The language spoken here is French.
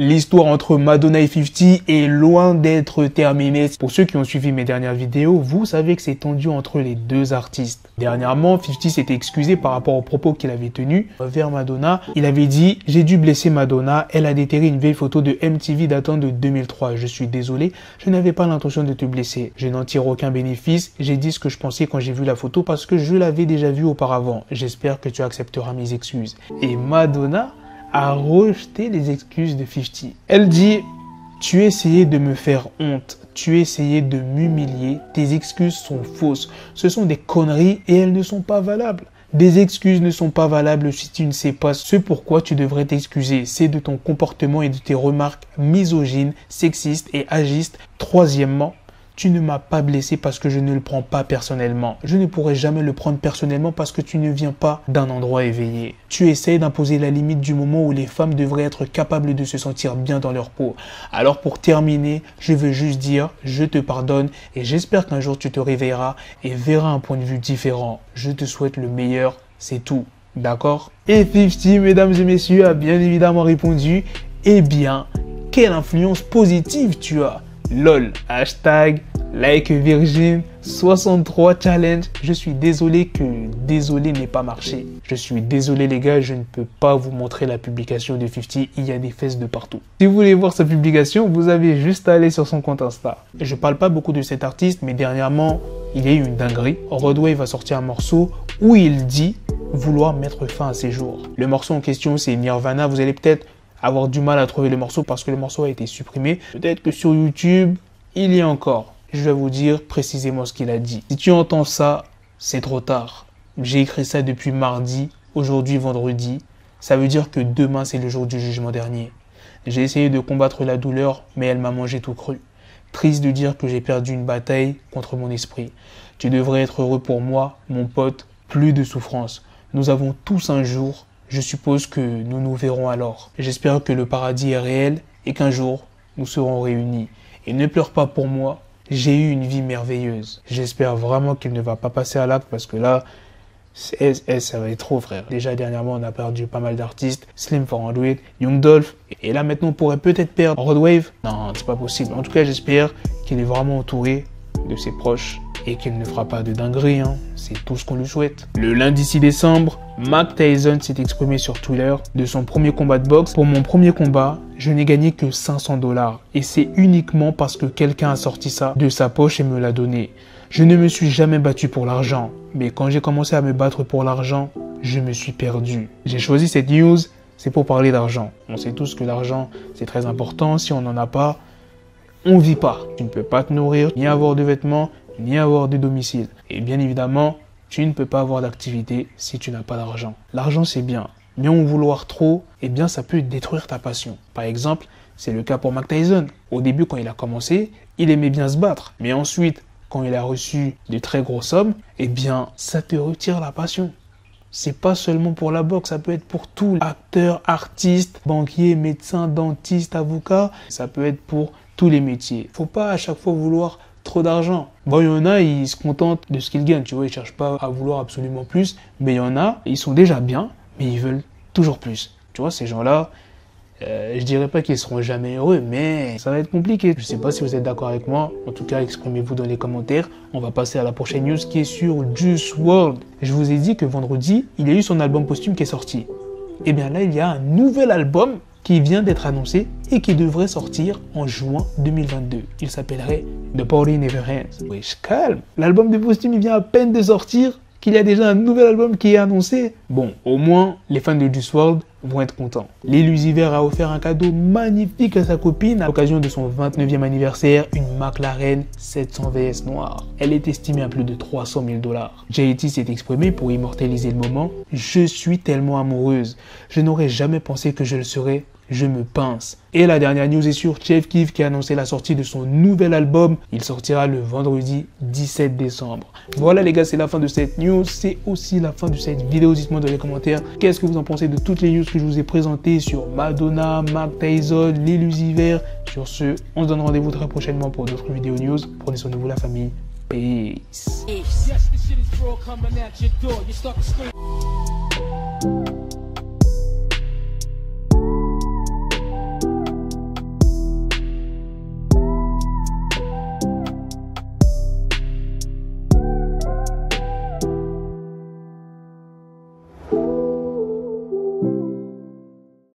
L'histoire entre Madonna et 50 est loin d'être terminée. Pour ceux qui ont suivi mes dernières vidéos, vous savez que c'est tendu entre les deux artistes. Dernièrement, 50 s'était excusé par rapport aux propos qu'il avait tenus vers Madonna. Il avait dit « J'ai dû blesser Madonna, elle a déterré une vieille photo de MTV datant de 2003. Je suis désolé, je n'avais pas l'intention de te blesser. Je n'en tire aucun bénéfice. J'ai dit ce que je pensais quand j'ai vu la photo parce que je l'avais déjà vue auparavant. J'espère que tu accepteras mes excuses. » Et Madonna a rejeté les excuses de 50. Elle dit « Tu essayais de me faire honte, tu essayais de m'humilier, tes excuses sont fausses, ce sont des conneries et elles ne sont pas valables. Des excuses ne sont pas valables si tu ne sais pas ce pourquoi tu devrais t'excuser. C'est de ton comportement et de tes remarques misogynes, sexistes et agistes. Troisièmement, tu ne m'as pas blessé parce que je ne le prends pas personnellement. Je ne pourrai jamais le prendre personnellement parce que tu ne viens pas d'un endroit éveillé. Tu essayes d'imposer la limite du moment où les femmes devraient être capables de se sentir bien dans leur peau. Alors pour terminer, je veux juste dire, je te pardonne et j'espère qu'un jour tu te réveilleras et verras un point de vue différent. Je te souhaite le meilleur, c'est tout. D'accord? Et 50, mesdames et messieurs, a bien évidemment répondu, eh bien, quelle influence positive tu as? LOL, hashtag like Virgin 63 challenge. Je suis désolé que désolé n'ait pas marché. Je suis désolé les gars, je ne peux pas vous montrer la publication de 50. Il y a des fesses de partout. Si vous voulez voir sa publication, vous avez juste à aller sur son compte Insta. Je parle pas beaucoup de cet artiste, mais dernièrement, il y a eu une dinguerie. Rodwave a sorti un morceau où il dit vouloir mettre fin à ses jours. Le morceau en question, c'est Nirvana. Vous allez peut-être avoir du mal à trouver le morceau parce que le morceau a été supprimé. Peut-être que sur YouTube, il y a encore. Je vais vous dire précisément ce qu'il a dit. Si tu entends ça, c'est trop tard. J'ai écrit ça depuis mardi, aujourd'hui vendredi. Ça veut dire que demain, c'est le jour du jugement dernier. J'ai essayé de combattre la douleur, mais elle m'a mangé tout cru. Triste de dire que j'ai perdu une bataille contre mon esprit. Tu devrais être heureux pour moi, mon pote. Plus de souffrance. Nous avons tous un jour. Je suppose que nous nous verrons alors. J'espère que le paradis est réel et qu'un jour, nous serons réunis. Et ne pleure pas pour moi, j'ai eu une vie merveilleuse. J'espère vraiment qu'il ne va pas passer à l'acte parce que là, ça va être trop frère. Déjà dernièrement, on a perdu pas mal d'artistes. Slim 400, Young Dolph. Et là maintenant, on pourrait peut-être perdre Rodwave. Non, c'est pas possible. En tout cas, j'espère qu'il est vraiment entouré de ses proches et qu'il ne fera pas de dinguerie, hein. C'est tout ce qu'on lui souhaite. Le lundi 6 décembre, Mike Tyson s'est exprimé sur Twitter de son premier combat de boxe. Pour mon premier combat, je n'ai gagné que 500 $. Et c'est uniquement parce que quelqu'un a sorti ça de sa poche et me l'a donné. Je ne me suis jamais battu pour l'argent. Mais quand j'ai commencé à me battre pour l'argent, je me suis perdu. J'ai choisi cette news, c'est pour parler d'argent. On sait tous que l'argent, c'est très important. Si on n'en a pas, on ne vit pas. Tu ne peux pas te nourrir, ni avoir de vêtements, ni avoir de domicile. Et bien évidemment, tu ne peux pas avoir d'activité si tu n'as pas d'argent. L'argent, c'est bien, mais en vouloir trop, eh bien, ça peut détruire ta passion. Par exemple, c'est le cas pour Mike Tyson. Au début, quand il a commencé, il aimait bien se battre. Mais ensuite, quand il a reçu de très grosses sommes, eh bien, ça te retire la passion. C'est pas seulement pour la boxe, ça peut être pour tout. Acteur, artiste, banquier, médecin, dentiste, avocat. Ça peut être pour tous les métiers. Faut pas à chaque fois vouloir trop d'argent. Bon, il y en a, ils se contentent de ce qu'ils gagnent, tu vois, ils cherchent pas à vouloir absolument plus, mais il y en a, ils sont déjà bien, mais ils veulent toujours plus. Tu vois, ces gens-là, je dirais pas qu'ils seront jamais heureux, mais ça va être compliqué. Je sais pas si vous êtes d'accord avec moi, en tout cas, exprimez-vous dans les commentaires. On va passer à la prochaine news qui est sur Juice WRLD. Je vous ai dit que vendredi, il y a eu son album posthume qui est sorti. Et bien là, il y a un nouvel album qui vient d'être annoncé et qui devrait sortir en juin 2022. Il s'appellerait The Party Never Ends. Wesh, calme. L'album de posthume, il vient à peine de sortir, qu'il y a déjà un nouvel album qui est annoncé. Bon, au moins, les fans de Juice WRLD vont être contents. Lil Uzi Vert a offert un cadeau magnifique à sa copine à l'occasion de son 29e anniversaire, une McLaren 700 VS noire. Elle est estimée à plus de 300 000 $. JT s'est exprimé pour immortaliser le moment. Je suis tellement amoureuse. Je n'aurais jamais pensé que je le serais. Je me pince. Et la dernière news est sur Chief Keef qui a annoncé la sortie de son nouvel album. Il sortira le vendredi 17 décembre. Voilà les gars, c'est la fin de cette news. C'est aussi la fin de cette vidéo. Dites-moi dans les commentaires qu'est-ce que vous en pensez de toutes les news que je vous ai présentées sur Madonna, Mike Tyson, Lil Uzi Vert. Sur ce, on se donne rendez-vous très prochainement pour d'autres vidéos news. Prenez soin de vous la famille. Peace.